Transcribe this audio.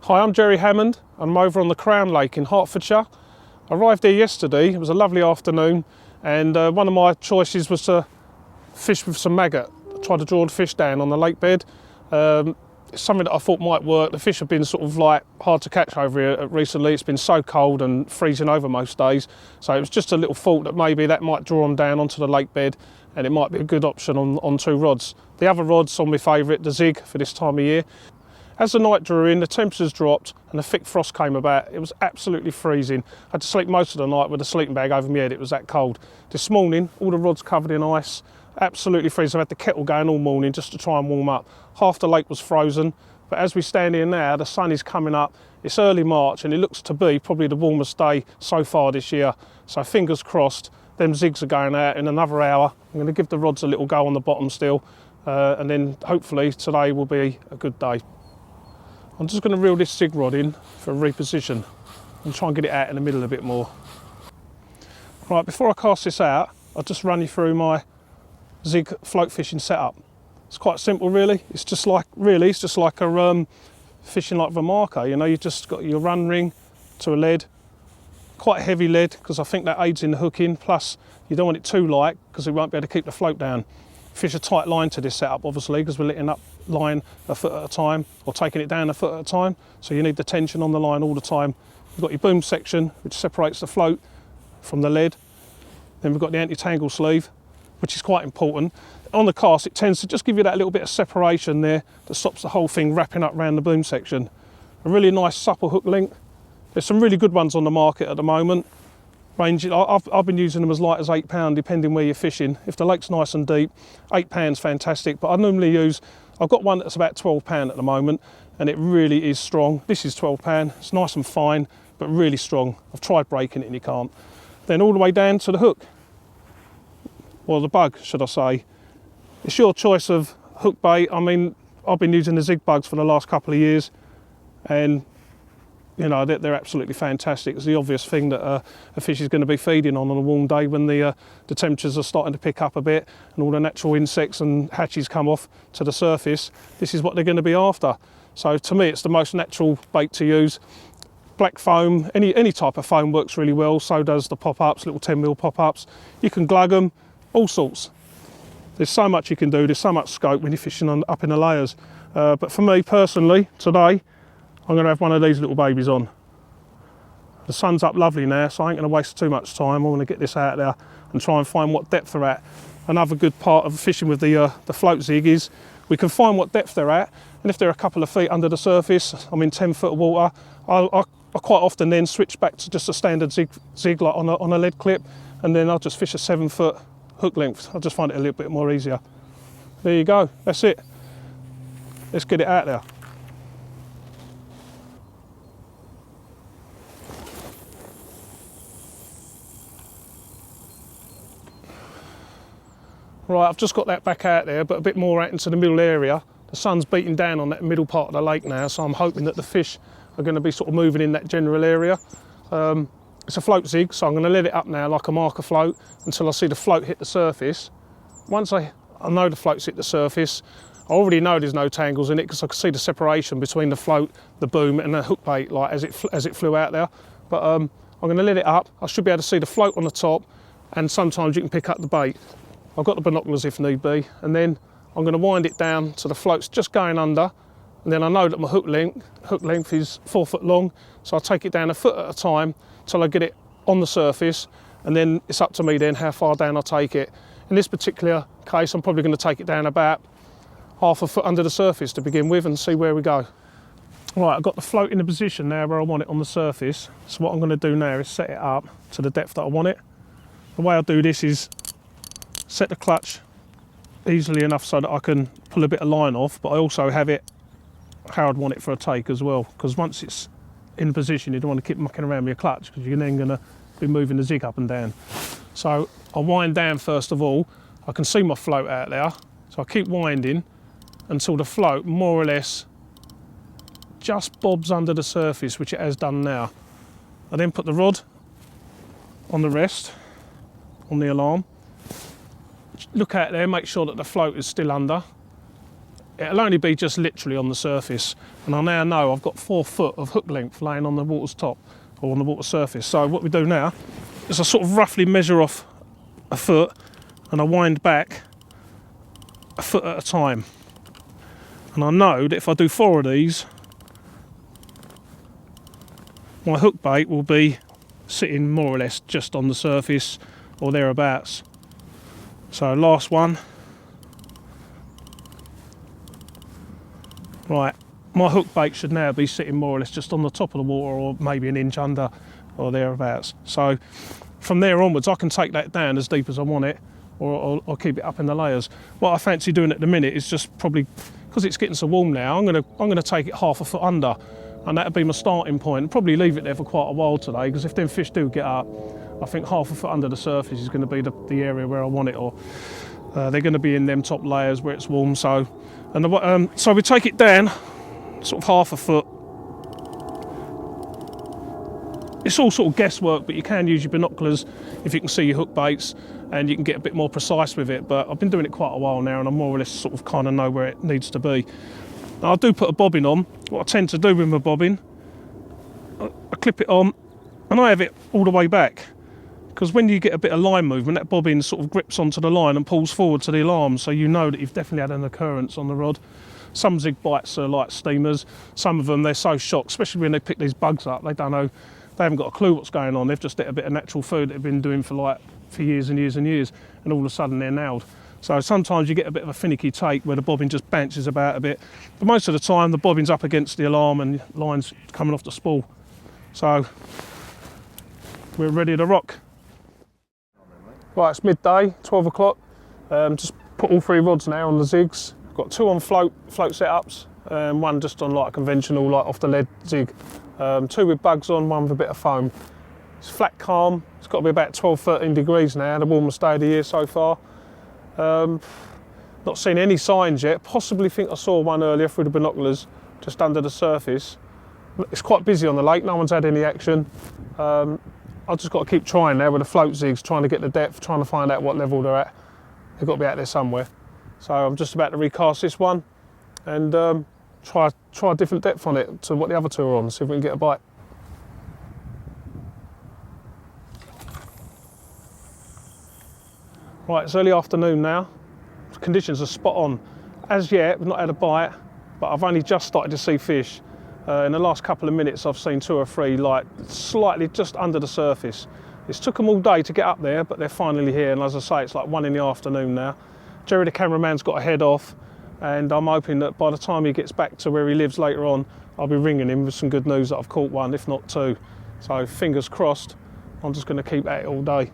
Hi, I'm Jerry Hammond. I'm over on the Crown Lake in Hertfordshire. I arrived here yesterday. It was a lovely afternoon, and one of my choices was to fish with some maggot. I tried to draw the fish down on the lake bed. It's something that I thought might work. The fish have been sort of like hard to catch over here recently. It's been so cold and freezing over most days. So it was just a little thought that maybe that might draw them down onto the lake bed, and it might be a good option on two rods. The other rod's on my favourite, the Zig, for this time of year. As the night drew in, the temperatures dropped and a thick frost came about. It was absolutely freezing. I had to sleep most of the night with a sleeping bag over my head. It was that cold. This morning, all the rods covered in ice, absolutely freezing. I've had the kettle going all morning just to try and warm up. Half the lake was frozen, but as we stand here now, the sun is coming up. It's early March and it looks to be probably the warmest day so far this year. So fingers crossed, them zigs are going out in another hour. I'm going to give the rods a little go on the bottom still, and then hopefully today will be a good day. I'm just going to reel this zig rod in for a reposition and try and get it out in the middle a bit more. Right, before I cast this out, I'll just run you through my zig float fishing setup. It's quite simple really. It's just like a fishing like the marker. You know, you just got your run ring to a lead, quite heavy lead because I think that aids in the hooking. Plus, you don't want it too light because it won't be able to keep the float down. Fish a tight line to this setup, obviously, because we're letting up line a foot at a time or taking it down a foot at a time. So you need the tension on the line all the time. You've got your boom section, which separates the float from the lead. Then we've got the anti-tangle sleeve, which is quite important. On the cast, it tends to just give you that little bit of separation there that stops the whole thing wrapping up around the boom section. A really nice supple hook link. There's some really good ones on the market at the moment. I've been using them as light as £8 depending where you're fishing. If the lake's nice and deep, £8's fantastic, but I normally I've got one that's about £12 at the moment, and it really is strong. This is £12, it's nice and fine, but really strong. I've tried breaking it and you can't. Then all the way down to the hook, or the bug, should I say. It's your choice of hook bait. I mean, I've been using the Zig bugs for the last couple of years, and you know, they're absolutely fantastic. It's the obvious thing that a fish is going to be feeding on a warm day when the temperatures are starting to pick up a bit and all the natural insects and hatches come off to the surface. This is what they're going to be after. So to me, it's the most natural bait to use. Black foam, any type of foam works really well. So does the pop-ups, little 10mm pop-ups. You can glug them, all sorts. There's so much you can do. There's so much scope when you're fishing up in the layers. But for me personally, today, I'm going to have one of these little babies on. The sun's up lovely now, so I ain't going to waste too much time. I want to get this out there and try and find what depth they're at. Another good part of fishing with the float zig is we can find what depth they're at, and if they're a couple of feet under the surface, I'm in 10 foot of water, I quite often then switch back to just a standard zig like on a lead clip, and then I'll just fish a 7 foot hook length. I just find it a little bit more easier. There you go, that's it. Let's get it out there. Right, I've just got that back out there, but a bit more out into the middle area. The sun's beating down on that middle part of the lake now, so I'm hoping that the fish are going to be sort of moving in that general area. It's a float zig, so I'm going to let it up now like a marker float until I see the float hit the surface. Once I know the float's hit the surface, I already know there's no tangles in it because I can see the separation between the float, the boom and the hook bait like as it flew out there. But I'm going to let it up. I should be able to see the float on the top, and sometimes you can pick up the bait. I've got the binoculars if need be, and then I'm going to wind it down so the float's just going under, and then I know that my hook length is 4 foot long, so I'll take it down a foot at a time till I get it on the surface, and then it's up to me then how far down I take it. In this particular case, I'm probably going to take it down about half a foot under the surface to begin with and see where we go. Right, I've got the float in the position now where I want it on the surface, so what I'm going to do now is set it up to the depth that I want it. The way I do this is set the clutch easily enough so that I can pull a bit of line off, but I also have it how I'd want it for a take as well, because once it's in position you don't want to keep mucking around with your clutch because you're then going to be moving the zig up and down. So I wind down first of all. I can see my float out there, so I keep winding until the float more or less just bobs under the surface, which it has done now. I then put the rod on the rest, on the alarm, look out there, make sure that the float is still under, it'll only be just literally on the surface. And I now know I've got 4 foot of hook length laying on the water's top or on the water surface. So what we do now is I sort of roughly measure off a foot and I wind back a foot at a time. And I know that if I do 4 of these, my hook bait will be sitting more or less just on the surface or thereabouts. So last one. Right, my hook bait should now be sitting more or less just on the top of the water or maybe an inch under or thereabouts. So from there onwards I can take that down as deep as I want it, or I'll keep it up in the layers. What I fancy doing at the minute is just probably, because it's getting so warm now, I'm gonna take it half a foot under, and that'll be my starting point. Probably leave it there for quite a while today, because if them fish do get up, I think half a foot under the surface is going to be the area where I want it, or they're going to be in them top layers where it's warm. So, so we take it down, sort of half a foot. It's all sort of guesswork, but you can use your binoculars if you can see your hook baits, and you can get a bit more precise with it. But I've been doing it quite a while now, and I more or less sort of kind of know where it needs to be. Now I do put a bobbin on. What I tend to do with my bobbin, I clip it on, and I have it all the way back. Because when you get a bit of line movement, that bobbin sort of grips onto the line and pulls forward to the alarm, so you know that you've definitely had an occurrence on the rod. Some zig bites are like steamers. Some of them, they're so shocked, especially when they pick these bugs up. They don't know, they haven't got a clue what's going on. They've just ate a bit of natural food they've been doing for years and years and years, and all of a sudden they're nailed. So sometimes you get a bit of a finicky take where the bobbin just bounces about a bit, but most of the time the bobbin's up against the alarm and the line's coming off the spool. So we're ready to rock. Right, it's midday, 12 o'clock. Just put all 3 rods now on the zigs. I've got 2 on float setups, one just on like a conventional, like off the lead zig. 2 with bugs on, 1 with a bit of foam. It's flat calm. It's got to be about 12, 13 degrees now, the warmest day of the year so far. Not seen any signs yet. Possibly think I saw one earlier through the binoculars, just under the surface. It's quite busy on the lake, no one's had any action. I've just got to keep trying now with the float zigs, trying to get the depth, trying to find out what level they're at. They've got to be out there somewhere. So I'm just about to recast this one and try a different depth on it to what the other 2 are on, see if we can get a bite. Right, it's early afternoon now. The conditions are spot on. As yet, we've not had a bite, but I've only just started to see fish. In the last couple of minutes, I've seen 2 or 3, like slightly just under the surface. It's took them all day to get up there, but they're finally here. And as I say, it's like 1 in the afternoon now. Jerry, the cameraman's got to head off, and I'm hoping that by the time he gets back to where he lives later on, I'll be ringing him with some good news that I've caught 1, if not 2. So fingers crossed. I'm just going to keep at it all day.